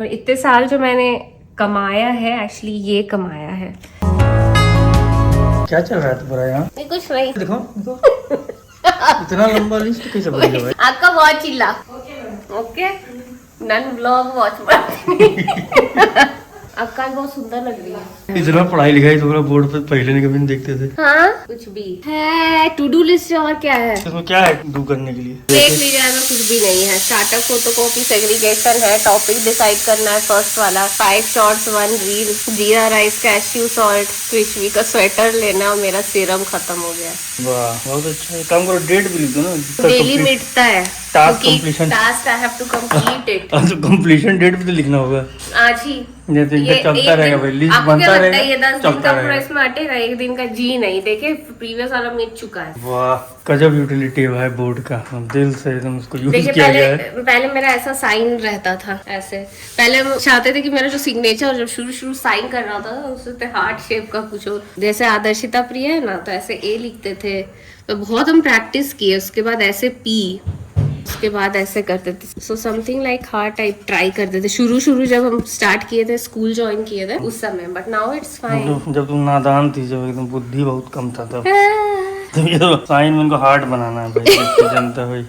और इतने साल जो मैंने कमाया है, एक्चुअली ये कमाया है। क्या चल रहा है तुम्हारा यहाँ? कुछ नहीं। देखो देखो इतना लंबा लिस्ट कैसे बन गया भाई? आपका वॉच चिल्ला। ओके नन ब्लॉग वॉच आपका बहुत सुंदर लग रही है। इतना पढ़ाई लिखाई तुम्हारा बोर्ड पे पहले नहीं कभी नहीं देखते थे। हाँ कुछ भी है टू डू लिस्ट और क्या है इसमें क्या है डू करने के लिए? देख लीजिए ना, कुछ भी नहीं है। स्टार्टअप फोटोकॉपी सेग्रीगेशन है, टॉपिक डिसाइड करना है फर्स्ट वाला, 5 शॉर्ट्स 1 रील, जीरा राइस, कैश्यू सॉल्ट, कृष्वी का स्वेटर लेना और मेरा सीरम खत्म हो गया। वाह बहुत अच्छा है। काम करो, डेट भी लिख दो ना। डेली मिटता है task completion. Task I have to complete it. तो कंप्लीशन डेट भी तो लिखना होगा आज ही। ये तो इनका चलता रहेगा भाई, लिस्ट बनता रहेगा। ये 10 दिन चलता का पूरा रहेगा। इसमें अटेगा, एक दिन का जी नहीं। देखे प्रीवियस वाला मिट चुका है। वाह गजब यूटिलिटी है बोर्ड का, दिल से एकदम उसको यूज देखिए किया गया है। पहले मेरा ऐसा साइन रहता था ऐसे। पहले हम चाहते थे कि मेरा जो सिग्नेचर जब शुरू साइन कर रहा था उससे हार्ट शेप का कुछ हो, जैसे आदर्शिता प्रिय है ना, तो ऐसे ए लिखते थे। तो बहुत हम प्रैक्टिस किए, उसके बाद ऐसे पी, उसके बाद ऐसे करते थे। So something like heart type try करते थे शुरू जब हम स्टार्ट किए थे, स्कूल ज्वाइन किए थे उस समय। But now it's fine. जब तुम नादान थी, जब एकदम बुद्धि बहुत कम था तब तो ये तो साइन में इनको हार्ट बनाना है भाई, जनता भाई।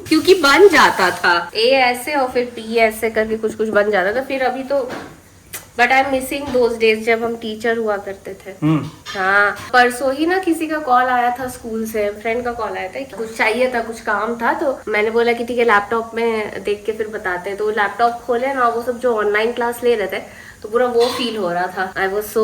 क्योंकि बन जाता था ए ऐसे और फिर पी ऐसे करके कुछ बन जाता था। फिर अभी तो but I am missing those days जब हम टीचर हुआ करते थे। हाँ परसों ही ना किसी का कॉल आया था स्कूल से, फ्रेंड का कॉल आया था, कुछ चाहिए था, कुछ काम था। तो मैंने बोला कि ठीक है लैपटॉप में देख के फिर बताते हैं। तो लैपटॉप खोले ना, वो सब जो ऑनलाइन क्लास ले रहे थे तो पूरा वो फील हो रहा था। I was so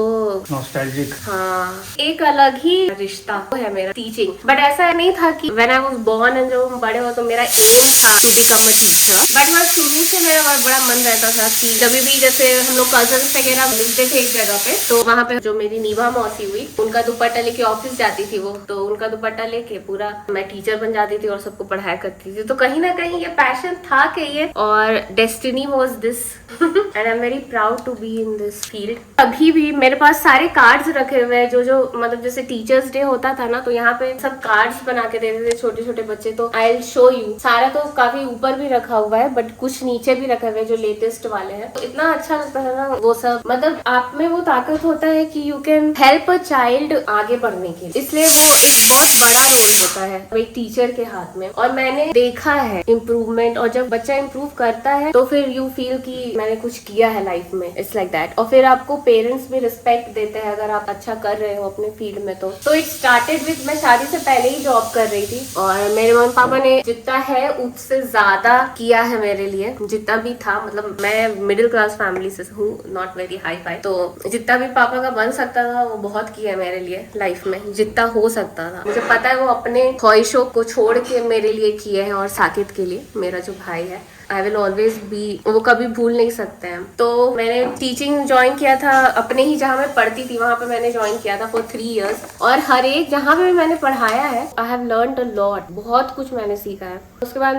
nostalgic. हाँ एक अलग ही रिश्ता है मेरा टीचिंग। बट ऐसा नहीं था कि when I was born and जब बड़े हो तो मेरा एम था to become a teacher. But मैं शुरू से मेरा बड़ा मन रहता था कि जब भी जैसे हम लोग कजन्स वगैरह मिलते थे एक जगह पे, तो वहाँ पे जो मेरी नीवा मौसी हुई, उनका दुपट्टा लेके ऑफिस जाती थी वो, तो उनका दुपट्टा लेके पूरा मैं टीचर बन जाती थी और सबको पढ़ाया करती थी। तो कहीं ना कहीं ये पैशन था कि ये, और destiny was this and I am very proud to be in this field. अभी भी मेरे पास सारे कार्ड्स रखे हुए हैं, जो मतलब जैसे टीचर्स डे होता था ना, तो यहाँ पे सब कार्ड्स बना के देते थे छोटे छोटे बच्चे। तो आई विल शो यू। सारा तो काफी ऊपर भी रखा हुआ है बट कुछ नीचे भी रखे हुए हैं जो लेटेस्ट वाले हैं। तो इतना अच्छा लगता है ना वो सब। मतलब आप में वो ताकत होता है कि you can help a child आगे बढ़ने के लिए, इसलिए वो एक बहुत बड़ा रोल होता है एक टीचर के हाथ में। और मैंने देखा है इम्प्रूवमेंट, और जब बच्चा इम्प्रूव करता है तो फिर यू फील कि मैंने कुछ किया है लाइफ में। It's like that. और फिर आपको पेरेंट्स भी रिस्पेक्ट देते हैं अगर आप अच्छा कर रहे हो अपने फील्ड में। तो इट स्टार्टेड विद, मैं शादी से पहले ही जॉब कर रही थी और मेरे मम्मी पापा ने जितना है उससे ज्यादा किया है मेरे लिए, जितना भी था। मतलब मैं मिडिल क्लास फैमिली से हूँ, नॉट वेरी हाई फाई। तो जितना भी पापा का बन सकता था वो बहुत किया है मेरे लिए लाइफ में, जितना हो सकता था। मुझे पता है वो अपने ख्वाहिशों को छोड़ के मेरे लिए किए हैं, और साकिब के लिए, मेरा जो भाई है, आई विल ऑलवेज बी, वो कभी भूल नहीं सकते हैं। तो मैंने टीचिंग ज्वाइन किया था अपने ही, जहाँ मैं पढ़ती थी वहाँ पे मैंने ज्वाइन किया था फॉर 3 इयर्स। और हर एक जहाँ पे मैंने पढ़ाया है I have learned a lot, बहुत कुछ मैंने सीखा है। उसके बाद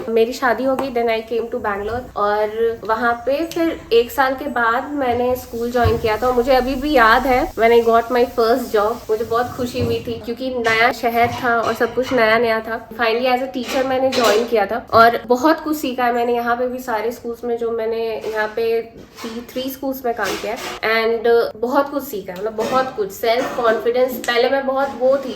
मेरी शादी हो गई, then I came to Bangalore, और वहाँ पे फिर 1 साल के बाद मैंने स्कूल ज्वाइन किया था। और मुझे अभी भी याद है when I got my first job, मुझे बहुत खुशी हुई थी क्योंकि नया शहर था और सब कुछ नया नया था। फाइनली एज अ टीचर मैंने ज्वाइन किया था और बहुत कुछ सीखा है मैंने। यहाँ पे भी सारे स्कूल्स में जो मैंने यहाँ पे 3 स्कूल्स में काम किया एंड बहुत कुछ सीखा, मतलब बहुत कुछ। सेल्फ कॉन्फिडेंस, पहले मैं बहुत वो थी,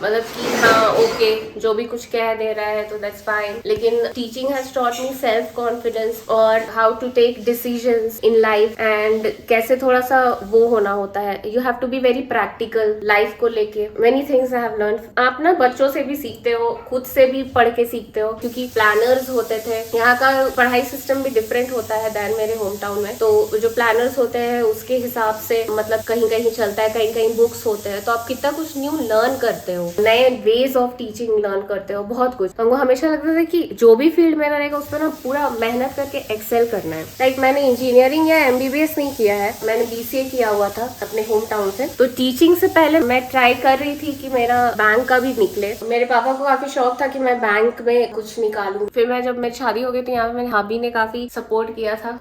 मतलब कि हाँ ओके जो भी कुछ कह दे रहा है तो दैट्स फाइन, लेकिन teaching has taught me self confidence और how to take decisions in life and कैसे थोड़ा सा वो होना होता है। You have to be very practical life को लेके। Many things I have learn. आप ना बच्चों से भी सीखते हो, खुद से भी पढ़ के सीखते हो, क्योंकि प्लानर्स होते थे। यहाँ का पढ़ाई सिस्टम भी डिफरेंट होता है दैन मेरे होम टाउन में। तो जो प्लानर्स होते हैं उसके हिसाब से मतलब कहीं कहीं चलता है, कहीं कहीं बुक्स होते हैं। तो आप कितना कुछ न्यू लर्न करते हो, नए वेज ऑफ टीचिंग लर्न करते हो, बहुत कुछ। हमको हमेशा लगता था कि जो भी फील्ड मेरा रहेगा उस पर ना पूरा मेहनत करके एक्सेल करना है। लाइक मैंने इंजीनियरिंग या MBBS नहीं किया है, मैंने BCA किया हुआ था अपने होम टाउन से। तो टीचिंग से पहले मैं ट्राई कर रही थी कि मेरा बैंक का भी निकले। मेरे पापा को काफी शौक था कि मैं बैंक में कुछ निकालूं। फिर मैं जब मेरी शादी हो गई तो यहाँ पे मेरे भाभी ने काफी सपोर्ट किया था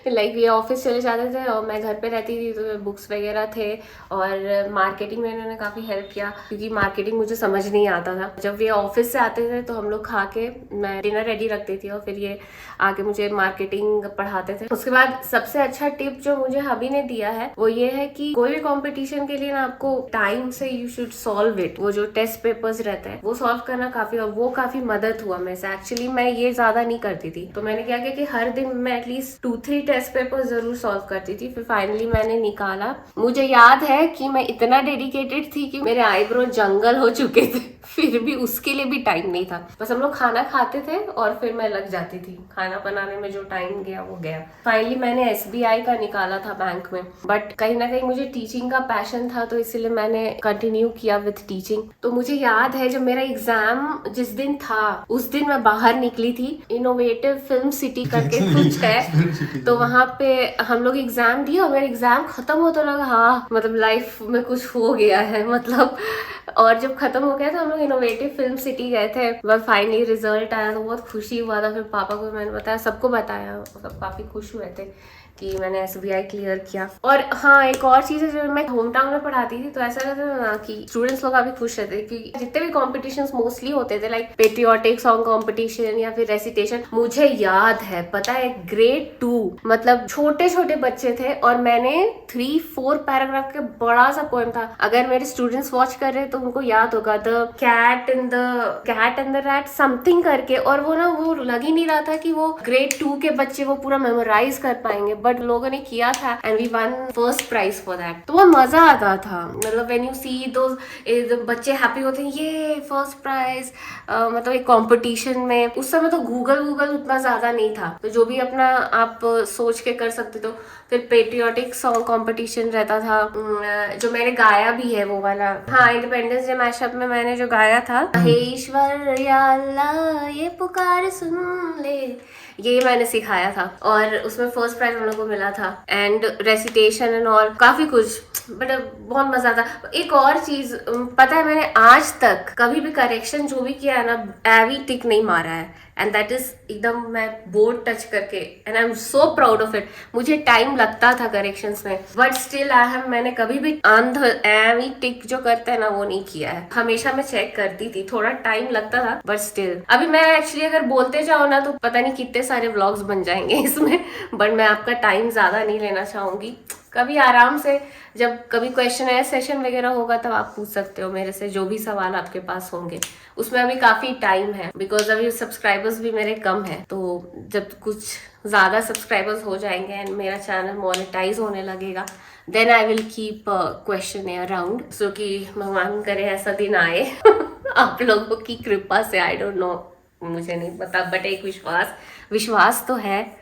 लाइक ये ऑफिस चले जाते थे और मैं घर पे रहती थी, तो बुक्स वगैरह थे और मार्केटिंग में इन्होंने काफ़ी हेल्प किया क्योंकि मार्केटिंग मुझे समझ नहीं आता था। जब ये ऑफिस से आते थे तो हम लोग खा के मैं डिनर रेडी रखती थी और फिर ये आके मुझे मार्केटिंग पढ़ाते थे। उसके बाद सबसे अच्छा टिप जो मुझे हबी ने दिया है वो ये है कि कोई भी कॉम्पिटिशन के लिए ना आपको टाइम से यू शुड सॉल्व इट। वो जो टेस्ट पेपर्स रहते हैं वो सॉल्व करना काफी मदद हुआ मेरे से। एक्चुअली मैं ये ज्यादा नहीं करती थी, तो मैंने क्या किया कि हर दिन मैं एटलीस्ट 2-3 टेस्ट पेपर जरूर सॉल्व करती थी। फिर फाइनली मैंने निकाला। मुझे याद है कि मैं इतना डेडिकेटेड थी कि मेरे आईब्रो जंगल हो चुके थे, फिर भी उसके लिए भी टाइम नहीं था। बस हम लोग खाना खाते थे और फिर मैं लग जाती थी। खाना बनाने में जो टाइम गया वो गया। फाइनली मैंने SBI का निकाला था बैंक में, बट कहीं ना कहीं मुझे टीचिंग का पैशन था तो इसलिए मैंने कंटिन्यू किया विद टीचिंग। तो मुझे याद है जब मेरा एग्जाम जिस दिन था उस दिन मैं बाहर निकली थी। इनोवेटिव फिल्म सिटी करके कुछ है, तो वहां पे हम लोग एग्जाम दिए और मेरा एग्जाम खत्म होता लगा हाँ मतलब लाइफ में कुछ हो गया है मतलब। और जब खत्म हो गया तो हम लोग इनोवेटिव फिल्म सिटी गए थे। बस फाइनली रिजल्ट आया तो बहुत खुशी हुआ था। फिर पापा को मैंने बताया, सबको बताया, सब काफी खुश हुए थे कि मैंने SBI क्लियर किया। और हाँ एक और चीज़ है, जब मैं होम टाउन में पढ़ाती थी तो ऐसा रहता था ना कि स्टूडेंट्स लोग काफी खुश रहते थे क्योंकि जितने भी कॉम्पिटिशन्स मोस्टली होते थे लाइक पेट्रियोटिक सॉन्ग कॉम्पिटिशन या फिर रेसिटेशन। मुझे याद है पता है ग्रेड 2 मतलब छोटे छोटे बच्चे थे और मैंने 3-4 पैराग्राफ के बड़ा सा पोएम था। अगर मेरे स्टूडेंट्स वॉच कर रहे तो उनको याद होगा the cat and the rat something करके। और वो ना वो लग ही नहीं रहा था कि वो ग्रेड 2 के बच्चे वो पूरा मेमोराइज कर पाएंगे, बट लोगों ने किया था and we won first prize for that. तो वो मजा आता था मतलब व्हेन यू सी दोस बच्चे हैप्पी होते हैं ये फर्स्ट प्राइज। मतलब एक कंपटीशन में उस समय तो गूगल उतना ज्यादा नहीं था, तो जो भी अपना आप सोच के कर सकते तो। फिर पेट्रियोटिक सॉन्ग कंपटीशन रहता था जो मैंने गाया भी है वो वाला। हाँ इंडिपेंडेंस डे मैशअप में मैंने जो गाया था हे ईश्वर या अल्लाह ये पुकार सुन ले, ये मैंने सिखाया था और उसमें फर्स्ट प्राइज हम लोग को मिला था। एंड रेसिटेशन एंड ऑल काफी कुछ, बट बहुत मजा आता। एक और चीज पता है मैंने आज तक कभी भी करेक्शन जो भी किया है ना एवी टिक नहीं मारा है एंड दैट इज एकदम मैं बोर्ड टच करके and I am so proud of it. मुझे टाइम लगता था करेक्शंस में बट स्टिल मैंने कभी भी अंध एवी टिक जो करते हैं ना वो नहीं किया है। हमेशा मैं चेक करती थी, थोड़ा टाइम लगता था बट स्टिल। अभी मैं एक्चुअली अगर बोलते जाओ ना तो पता नहीं कितने सारे व्लॉग्स बन जाएंगे इसमें, बट मैं आपका टाइम ज्यादा नहीं लेना चाहूंगी। कभी आराम से जब कभी क्वेश्चन सेशन वगैरह होगा तब आप पूछ सकते हो मेरे से जो भी सवाल आपके पास होंगे। उसमें अभी काफी टाइम है बिकॉज अभी सब्सक्राइबर्स भी मेरे कम है। तो जब कुछ ज्यादा सब्सक्राइबर्स हो जाएंगे एंड मेरा चैनल मोनेटाइज होने लगेगा then I will keep question around. So कि भगवान करे ऐसा दिन आए आप लोगों की कृपा से। आई डोंट नो, मुझे नहीं पता बट एक विश्वास तो है।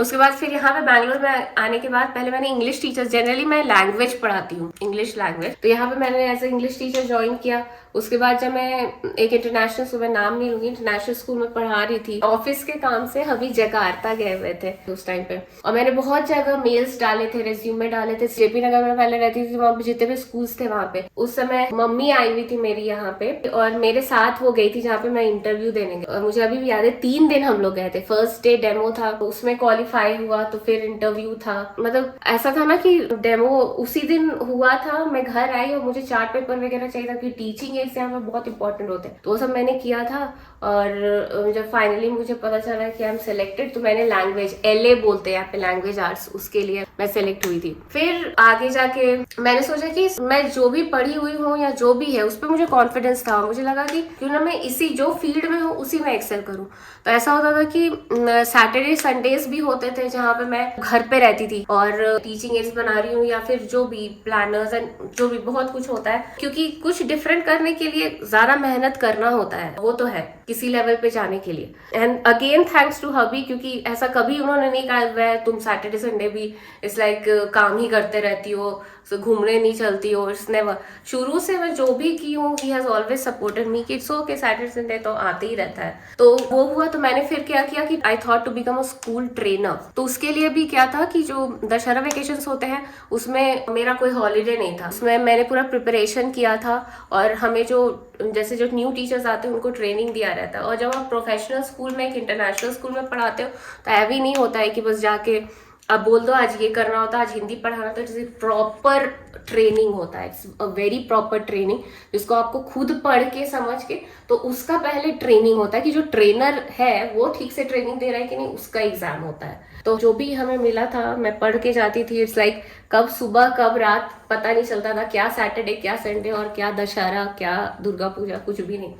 उसके बाद फिर यहाँ पे बैंगलोर में आने के बाद पहले मैंने इंग्लिश टीचर, जनरली मैं लैंग्वेज पढ़ाती हूँ इंग्लिश लैंग्वेज, तो यहाँ पे मैंने as a English teacher join किया। उसके बाद जब मैं एक इंटरनेशनल स्कूल में, नाम नहीं लूंगी, इंटरनेशनल स्कूल में पढ़ा रही थी ऑफिस के काम से, अभी जकार्ता गए हुए थे उस टाइम पे और मैंने बहुत जगह मेल्स डाले थे, रेज्यूमे डाले थे। JP नगर में पहले रहती थी, वहाँ पे जितने भी स्कूल्स थे वहाँ पे उस समय मम्मी आई हुई थी मेरी यहाँ पे और मेरे साथ वो गई थी जहाँ पे मैं इंटरव्यू देने गई। और मुझे अभी भी याद है 3 दिन हम लोग गए थे। फर्स्ट डे डेमो था, उसमें क्वालिफाई हुआ तो फिर इंटरव्यू था। मतलब ऐसा था ना कि डेमो उसी दिन हुआ था, मैं घर आई और मुझे चार्ट पेपर वगैरह चाहिए था क्योंकि टीचिंग एग्जाम में बहुत इंपॉर्टेंट होते हैं, तो वो सब मैंने किया था। और जब फाइनली मुझे पता चला कि आई एम सिलेक्टेड तो मैंने लैंग्वेज LA बोलते हैं यहाँ पे लैंग्वेज आर्ट्स, उसके लिए मैं सिलेक्ट हुई थी। फिर आगे जाके मैंने सोचा कि मैं जो भी पढ़ी हुई हूँ या जो भी है उस पर मुझे कॉन्फिडेंस था। मुझे लगा कि क्यों ना मैं इसी जो फील्ड में हूँ उसी में एक्सेल करूँ। तो ऐसा होता था कि सैटरडे संडेज भी होते थे जहाँ पे मैं घर पे रहती थी और टीचिंग एड्स बना रही हूँ या फिर जो भी प्लानर्स एंड जो भी बहुत कुछ होता है, क्योंकि कुछ डिफरेंट करने के लिए ज्यादा मेहनत करना होता है, वो तो है किसी लेवल पे जाने के लिए। एंड अगेन थैंक्स टू हबी, क्योंकि ऐसा कभी उन्होंने नहीं कहा वह तुम सैटरडे संडे भी इट्स लाइक काम ही करते रहती हो, घूमने नहीं चलती हो। इट्स नेवर, शुरू से मैं जो भी की हूँ he has always supported me कि इट्स ओके सैटरडे संडे तो आते ही रहता है। तो वो हुआ तो मैंने फिर क्या किया कि I thought to become a school trainer. Trainer. तो उसके लिए भी क्या था कि जो दशहरा वेकेशंस होते हैं उसमें मेरा कोई हॉलीडे नहीं था, उसमें मैंने पूरा प्रिपरेशन किया था और हमें जो जैसे जो न्यू टीचर्स आते हैं उनको ट्रेनिंग दिया रहता है। और जब आप प्रोफेशनल स्कूल में, एक इंटरनेशनल स्कूल में पढ़ाते हो तो हैवी नहीं होता है कि बस जाके अब बोल दो आज ये करना होता है, आज हिंदी पढ़ाना होता है। जैसे प्रॉपर ट्रेनिंग होता है, it's a very proper training जिसको आपको खुद पढ़ के समझ के, तो उसका पहले ट्रेनिंग होता है कि जो ट्रेनर है वो ठीक से ट्रेनिंग दे रहा है कि नहीं, उसका एग्जाम होता है। तो जो भी हमें मिला था मैं पढ़ के जाती थी। इट्स लाइक कब सुबह कब रात पता नहीं चलता था, क्या सैटरडे क्या संडे और क्या दशहरा क्या दुर्गा पूजा, कुछ भी नहीं।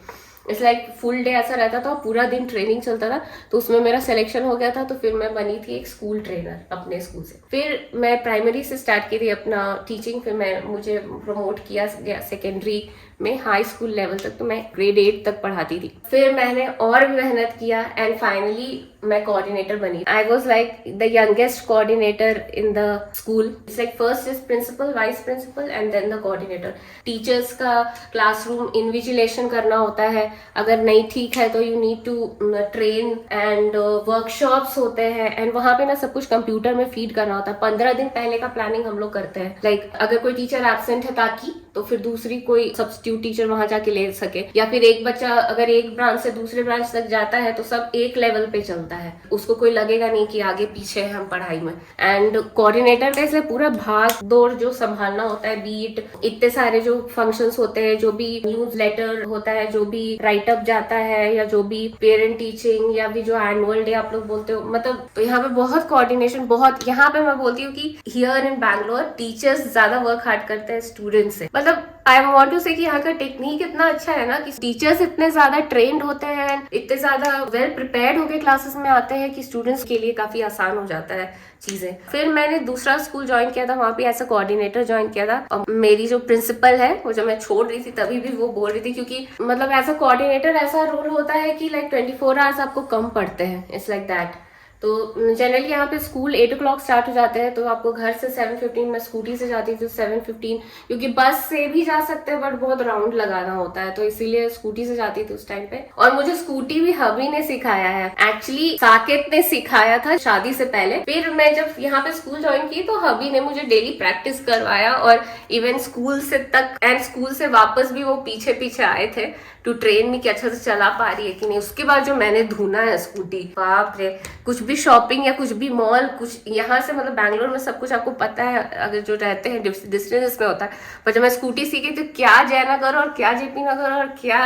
इट्स लाइक फुल डे ऐसा रहता था, पूरा दिन ट्रेनिंग चलता था। तो उसमें मेरा सिलेक्शन हो गया था, तो फिर मैं बनी थी एक स्कूल ट्रेनर अपने स्कूल से। फिर मैं प्राइमरी से स्टार्ट की थी अपना टीचिंग, फिर मुझे प्रमोट किया गया सेकेंडरी में, हाई स्कूल लेवल तक, तो मैं ग्रेड 8 तक पढ़ाती थी। फिर मैंने और भी मेहनत किया एंड फाइनली मैं कोऑर्डिनेटर बनी। I was like the youngest coordinator in the school. It's like first is principal, vice principal and then the coordinator. Teachers का क्लासरूम इन्विजिलेशन करना होता है, अगर नहीं ठीक है तो you need to train and workshops होते हैं एंड वहां पे ना सब कुछ कंप्यूटर में फीड करना होता है। 15 दिन पहले का प्लानिंग हम लोग करते हैं। लाइक अगर कोई टीचर एब्सेंट है ताकि, तो फिर दूसरी कोई सब्स्टिट्यूट टीचर वहां जाके ले सके, या फिर एक बच्चा अगर एक ब्रांच से दूसरे ब्रांच तक जाता है तो सब एक लेवल पे चलता है, उसको कोई लगेगा नहीं कि आगे पीछे है हम पढ़ाई में। एंड कोऑर्डिनेटर का इसलिए पूरा भाग दौड़ जो संभालना होता है, बीट इतने सारे जो फंक्शंस होते हैं, जो भी न्यूज लेटर होता है, जो भी राइटअप जाता है, या जो भी पेरेंट टीचिंग, या भी जो एनुअल डे आप लोग बोलते हो, मतलब तो यहाँ पे बहुत कोऑर्डिनेशन, बहुत यहाँ पे मैं बोलती हूँ कि हियर इन बैंगलोर टीचर्स ज्यादा वर्क हार्ड करते हैं स्टूडेंट्स से। मतलब आई वांट टू से कि यहाँ का टेक्निक इतना अच्छा है ना कि टीचर्स इतने ज्यादा ट्रेंड होते हैं, इतने ज्यादा वेल प्रिपेयर्ड होके क्लासेस में आते हैं कि स्टूडेंट्स के लिए काफी आसान हो जाता है चीजें। फिर मैंने दूसरा स्कूल ज्वाइन किया था, वहां पे ऐसा कोऑर्डिनेटर ज्वाइन किया था। और मेरी जो प्रिंसिपल है वो जब मैं छोड़ रही थी तभी भी वो बोल रही थी, क्योंकि मतलब एज अ कोऑर्डिनेटर ऐसा रोल होता है कि लाइक 24 आवर्स आपको कम पड़ते हैं। It's like that. तो जनरली यहाँ पे स्कूल 8 o'clock स्टार्ट हो जाते हैं, तो आपको घर से 7:15, मैं स्कूटी से जाती थी 7:15, क्योंकि बस से भी जा सकते हैं बट बहुत राउंड लगाना होता है, तो इसीलिए स्कूटी से जाती थी उस टाइम पे। और मुझे स्कूटी भी हबी ने सिखाया है, एक्चुअली साकेत ने सिखाया था शादी से पहले। फिर मैं जब यहाँ पे स्कूल ज्वाइन की तो हबी ने मुझे डेली प्रैक्टिस करवाया, और इवन स्कूल से तक एंड स्कूल से वापस भी वो पीछे पीछे आए थे टू ट्रेन में कि अच्छा से चला पा रही है कि नहीं। उसके बाद जो मैंने धुना है स्कूटी, बाप रे, कुछ भी शॉपिंग या कुछ भी मॉल, कुछ यहाँ से मतलब बैंगलोर में सब कुछ आपको पता है, अगर जो रहते हैं डिस्टेंस में होता है। पर जब मैं स्कूटी सीखी तो क्या जयनगर और क्या जेपी नगर और क्या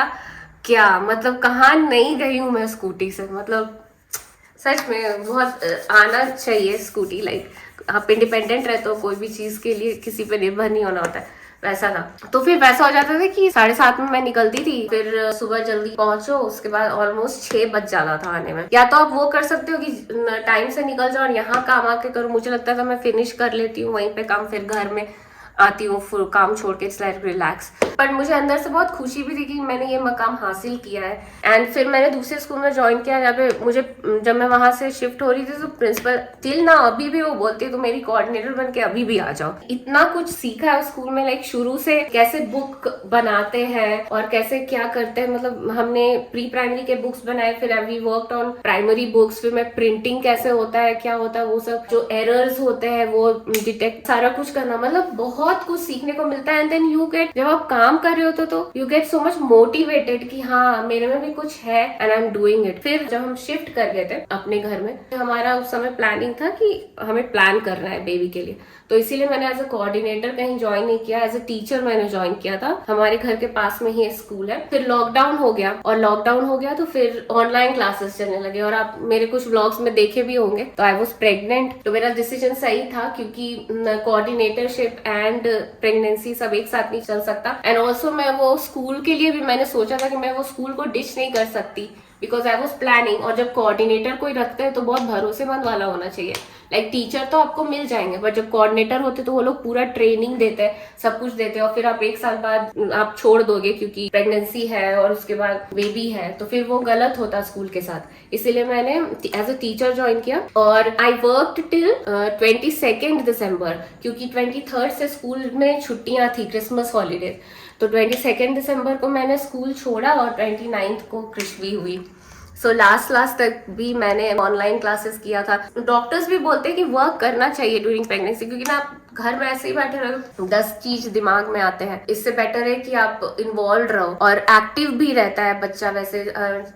क्या मतलब कहाँ नहीं गई हूँ मैं स्कूटी से। मतलब सच में बहुत आना चाहिए स्कूटी। लाइक आप इंडिपेंडेंट रहते हो, कोई भी चीज के लिए किसी पे निर्भर नहीं होना होता है, वैसा था। तो फिर वैसा हो जाता था कि 7:30 में मैं निकलती थी, फिर सुबह जल्दी पहुंचो, उसके बाद ऑलमोस्ट 6 बज जाता था आने में। या तो आप वो कर सकते हो कि टाइम से निकल जाओ और यहाँ काम आके करो, मुझे लगता था मैं फिनिश कर लेती हूँ वहीं पे काम, फिर घर में आती हूँ फुल काम छोड़ के, इट्स लाइक रिलैक्स। पर मुझे अंदर से बहुत खुशी भी थी कि मैंने ये मकाम हासिल किया है। एंड फिर मैंने दूसरे स्कूल में ज्वाइन किया, जहाँ पे मुझे जब मैं वहां से शिफ्ट हो रही थी तो प्रिंसिपल टिल ना अभी भी वो बोलते तो मेरी कोऑर्डिनेटर बन के अभी भी आ जाओ। इतना कुछ सीखा है स्कूल में, लाइक शुरू से कैसे बुक बनाते हैं और कैसे क्या करते हैं। मतलब हमने प्री प्राइमरी के बुक्स बनाए, फिर we worked on primary books, फिर मैं प्रिंटिंग कैसे होता है, क्या होता है, वो सब जो एरर्स होते हैं वो डिटेक्ट सारा कुछ करना। मतलब बहुत कुछ सीखने को मिलता है। एंड देन यू गेट, जब आप काम कर रहे होते तो you get so much motivated कि हाँ मेरे में भी कुछ है and I am doing it. फिर जब हम शिफ्ट कर गए थे अपने घर में, हमारा उस समय प्लानिंग था कि हमें प्लान करना है बेबी के लिए, तो इसीलिए मैंने एज अ कोऑर्डिनेटर कहीं ज्वाइन नहीं किया, एज अ टीचर मैंने ज्वाइन किया था। हमारे घर के पास में ही स्कूल है। फिर लॉकडाउन हो गया, और लॉकडाउन हो गया तो फिर ऑनलाइन क्लासेस चलने लगे, और आप मेरे कुछ व्लॉग्स में देखे भी होंगे। तो आई वॉज प्रेग्नेंट, तो मेरा डिसीजन सही था क्योंकि कोऑर्डिनेटरशिप एंड प्रेगनेंसी सब एक साथ नहीं चल सकता। एंड ऑल्सो मैं वो स्कूल के लिए भी मैंने सोचा था कि मैं वो स्कूल को डिच नहीं कर सकती, बिकॉज आई वॉज प्लानिंग। और जब कोऑर्डिनेटर कोई रखते हैं तो बहुत भरोसेमंद वाला होना चाहिए। लाइक टीचर तो आपको मिल जाएंगे, बट जब कोऑर्डिनेटर होते तो वो लोग पूरा ट्रेनिंग देते हैं, सब कुछ देते हैं, और फिर आप 1 साल बाद आप छोड़ दोगे क्योंकि प्रेगनेंसी है और उसके बाद बेबी है, तो फिर वो गलत होता स्कूल के साथ। इसीलिए मैंने एज अ टीचर ज्वाइन किया, और आई वर्कड टिल 22 दिसंबर, क्योंकि 23 से स्कूल में छुट्टियां थी, क्रिसमस हॉलीडेज। तो 22 दिसंबर को मैंने स्कूल छोड़ा और 29 को कृष्वी हुई। सो लास्ट तक भी मैंने ऑनलाइन क्लासेस किया था। डॉक्टर्स भी बोलते हैं कि वर्क करना चाहिए ड्यूरिंग प्रेगनेंसी, क्योंकि ना आप घर में ऐसे ही बैठे रहो 10 चीज दिमाग में आते हैं। इससे बेटर है कि आप इन्वॉल्व रहो और एक्टिव भी रहता है बच्चा। वैसे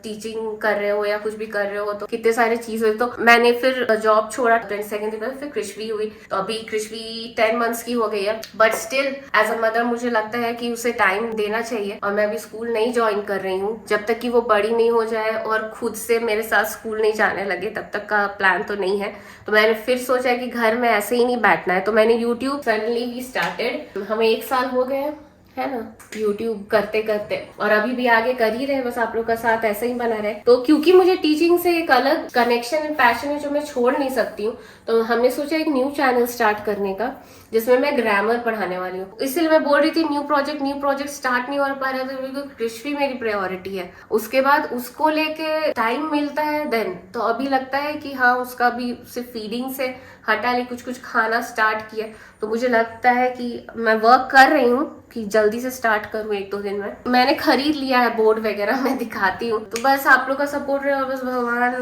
टीचिंग कर रहे हो या कुछ भी कर रहे हो तो कितने सारे चीज हुई। तो मैंने फिर जॉब छोड़ा 22nd दिन में, फिर कृष्वी हुई। तो अभी कृष्वी 10 मंथ्स की हो गई है, but still as a mother मुझे लगता है कि उसे टाइम देना चाहिए। और मैं अभी स्कूल नहीं ज्वाइन कर रही हूँ, जब तक कि वो बड़ी नहीं हो जाए और खुद से मेरे साथ स्कूल नहीं जाने लगे तब तक का प्लान तो नहीं है। तो मैंने फिर सोचा कि घर में ऐसे ही नहीं बैठना है, तो मैंने यूट्यूब सडनली वी स्टार्टेड। हमें 1 साल हो गए है ना यूट्यूब करते करते, और अभी भी आगे कर ही रहे, बस आप लोग का साथ ऐसे ही बना रहे। तो क्योंकि मुझे टीचिंग से एक अलग कनेक्शन एंड पैशन है जो मैं छोड़ नहीं सकती हूँ, तो हमने सोचा एक न्यू चैनल स्टार्ट करने का जिसमें मैं ग्रामर पढ़ाने वाली हूँ। इसलिए मैं बोल रही थी न्यू प्रोजेक्ट स्टार्ट नहीं हो पा रहा था, क्योंकि कृष्वी मेरी प्रायोरिटी है। उसके बाद उसको लेके टाइम मिलता है देन, तो अभी लगता है कि हाँ उसका भी सिर्फ फीडिंग से हटा ले, कुछ खाना स्टार्ट किया। तो मुझे लगता है कि मैं वर्क कर रही हूँ कि जल्दी से स्टार्ट करूँ 1-2 दिन में। मैंने खरीद लिया है बोर्ड वगैरह, मैं दिखाती हूँ। तो बस आप लोग का सपोर्ट रहे, बस भगवान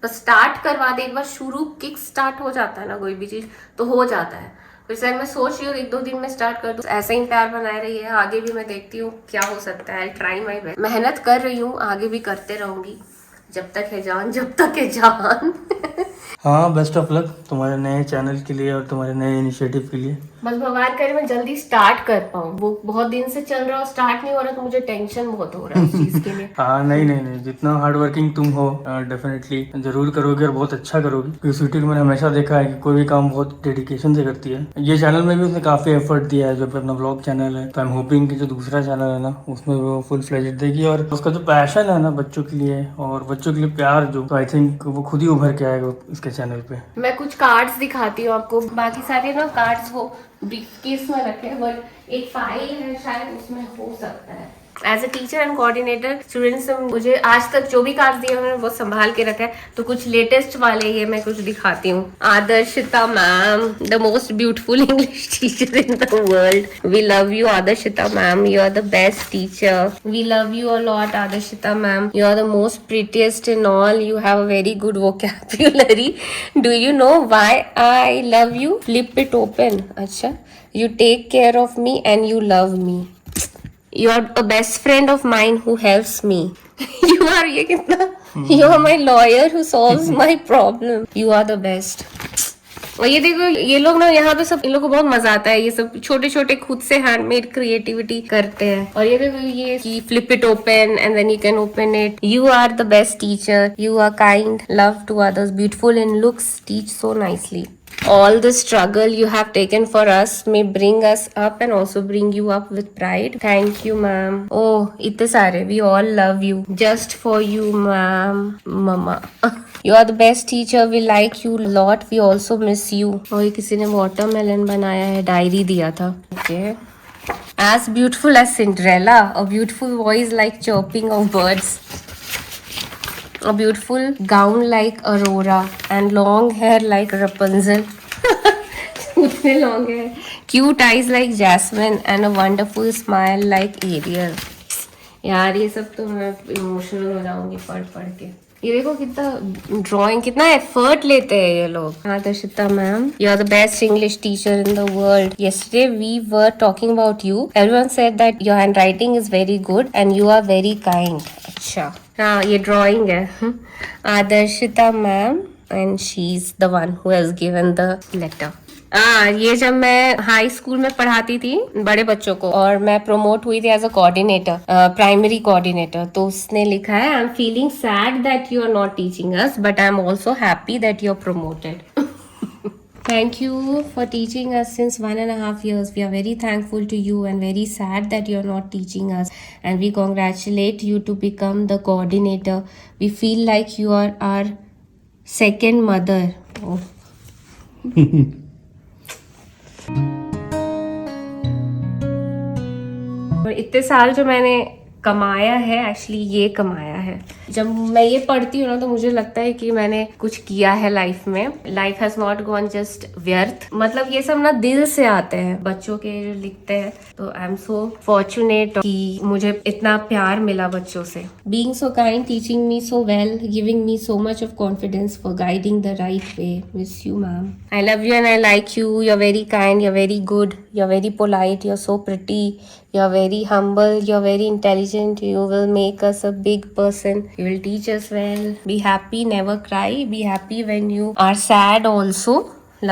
बस स्टार्ट करवा दे। एक बार शुरू किक स्टार्ट हो जाता है ना कोई भी चीज तो हो जाता है। फिर से मैं सोच रही हूँ 1-2 दिन में स्टार्ट कर दूँ। ऐसे ही प्यार बनाए रही है, आगे भी मैं देखती हूँ क्या हो सकता है। ट्राई माई बेस्ट, मेहनत कर रही हूँ, आगे भी करते रहूंगी जब तक है जान, जब तक है जान। हाँ, बेस्ट ऑफ लक तुम्हारे नए चैनल के लिए और तुम्हारे नए इनिशिएटिव के लिए। बस भगवान करे मैं जल्दी स्टार्ट कर पाऊँ। वो बहुत दिन से चल रहा है, स्टार्ट नहीं हो रहा, तो मुझे टेंशन बहुत हो रहा है उस चीज के लिए। हाँ, नहीं, जितना हार्ड वर्किंग तुम हो डेफिनेटली जरूर करोगे और बहुत अच्छा करोगे, क्योंकि स्वीटी को मैंने हमेशा देखा है कि कोई भी काम बहुत डेडिकेशन से करती है। ये चैनल में भी उसने काफी एफर्ट दिया है, जो अपना ब्लॉग चैनल है। तो आई एम होपिंग कि जो दूसरा चैनल है ना उसमें वो फुल फ्लेजेड देगी, और उसका जो पैशन है ना बच्चों के लिए और बच्चों के लिए प्यार, जो आई थिंक वो खुद ही उभर के आएगा इसके चैनल पे। मैं कुछ कार्ड्स दिखाती हूँ आपको, बाकी सारे ना कार्ड्स वो ब्रीफकेस में रखे, बट एक फाइल है शायद उसमें हो सकता है। As a teacher and coordinator students ने मुझे आज तक जो भी कार्ड दिए उन्होंने वो संभाल के रखा है। तो कुछ लेटेस्ट वाले ये मैं कुछ दिखाती हूँ। Adarshita ma'am, the most beautiful English teacher in the world, we love you Adarshita ma'am, you are the best teacher, we love you a lot Adarshita ma'am, you are the most prettiest in all, you have a very good vocabulary, do you know why I love you? Flip it open. अच्छा, you take care of me and you love me, you are a best friend of mine who helps me. You are, ये कितना, you are my lawyer who solves my problem, you are the best. और ये देखो ये लोग ना यहाँ पे सब, इन लोगों को बहुत मजा आता है, ये सब छोटे छोटे खुद से हैंडमेड क्रिएटिविटी करते हैं। और ये देखो ये कि flip it open and then you can open it, you are the best teacher, you are kind, love to others, beautiful in looks, teach so nicely. All the struggle you have taken for us may bring us up and also bring you up with pride. Thank you, ma'am. Oh, इतने सारे. We all love you. Just for you, ma'am. Mama. You are the best teacher. We like you a lot. We also miss you. और ये किसी ने watermelon बनाया है, diary दिया था. Okay. As beautiful as Cinderella, a beautiful voice like chirping of birds. A beautiful gown like Aurora and long hair like Rapunzel. उतने long hair. Cute eyes like Jasmine and a wonderful smile like Ariel. यार ये सब तो मैं emotional हो जाऊंगी पढ़ पढ़ के। ये देखो कितना ड्राइंग, कितना एफर्ट लेते हैं ये लोग। Adarshita ma'am, you are the best English teacher in the world, yesterday we were talking about you, everyone said that your handwriting is very good and you are very kind. अच्छा हाँ ये drawing है। Adarshita ma'am and she is the one who has given the letter. ये जब मैं high school में पढ़ाती थी बड़े बच्चों को और मैं प्रमोट हुई थी as a coordinator, primary coordinator, तो उसने लिखा है I am feeling sad that you are not teaching us but I am also happy that you are promoted. Thank you for teaching us since 1.5 years. We are very thankful to you and very sad that you are not teaching us. And we congratulate you to become the coordinator. We feel like you are our second mother. Oh. और इतने साल जो मैंने कमाया है, actually ये कमाया है। जब मैं ये पढ़ती हूँ ना तो मुझे लगता है कि मैंने कुछ किया है लाइफ में। Life has not gone just व्यर्थ, मतलब ये सब ना दिल से आते हैं बच्चों के जो लिखते हैं। तो आई एम सो फॉर्चुनेट कि मुझे इतना प्यार मिला बच्चों से। Being so kind, teaching me so well, giving me so much of confidence, for guiding the right way. Miss you, ma'am. I love you and I like you. You're very kind, you're very good, you're very polite, you're so pretty, you're very humble, you're very intelligent. You will make us a big person. You will teach us well. Be happy, never cry. Be happy when you are sad also.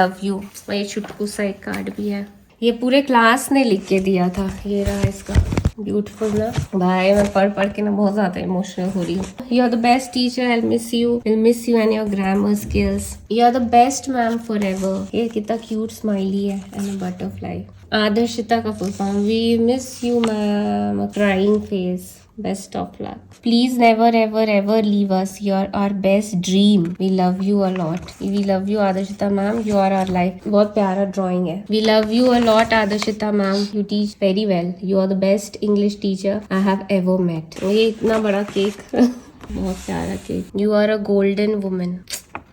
Love you. ये छुटकू सा एक card भी है, ये पूरे class ने लिख के दिया था। ये रहा इसका, ब्यूटीफुल ना भाई। मैं पढ़ के ना बहुत ज्यादा इमोशनल हो रही हूँ। You are the best teacher, I miss you and your grammar skills. You are the best ma'am forever. ये कितना क्यूट स्माइली है एंड अ बटरफ्लाई। आदर्शिता का full form, we miss you ma'am, a crying face, best of luck. Please never ever leave us. You're our best dream. We love you a lot. We love you Adashita ma'am. You are our life. बहुत प्यारा drawing है। We love you a lot Adashita ma'am. You teach very well. You are the best English teacher I have ever met. ये इतना बड़ा cake बहुत प्यारा cake. You are a golden woman.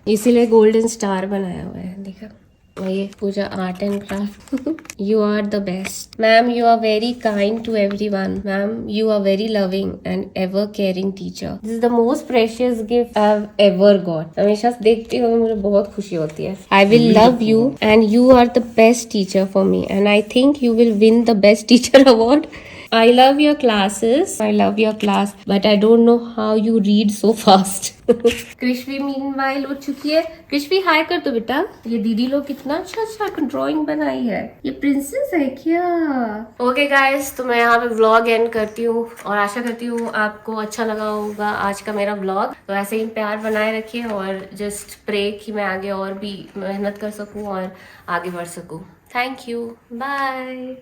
इसीलिए golden star बनाया हुआ है, देखा। ये Puja art and craft. You are the best ma'am, you are very kind to everyone ma'am, you are very loving and ever caring teacher. This is the most precious gift I have ever got. हमेशा देखती हूँ मुझे बहुत खुशी होती है। I will love you and you are the best teacher for me and I think you will win the best teacher award. I love your classes. I love your class, but I don't know how you read so fast. Krishvi meanwhile उठ चुकी है। कृष्वी हाय कर दो बेटा। ये दीदी लोग कितना अच्छा ड्राइंग बनाई है। ये प्रिंसेस है क्या? ओके गाइस, तो मैं यहाँ पे व्लॉग एंड करती हूँ और आशा करती हूँ आपको अच्छा लगा होगा आज का मेरा व्लॉग। तो ऐसे ही प्यार बनाए रखिए और जस्ट प्रे कि मैं आगे और भी मेहनत कर सकूँ और आगे बढ़ सकूँ। Thank you, bye.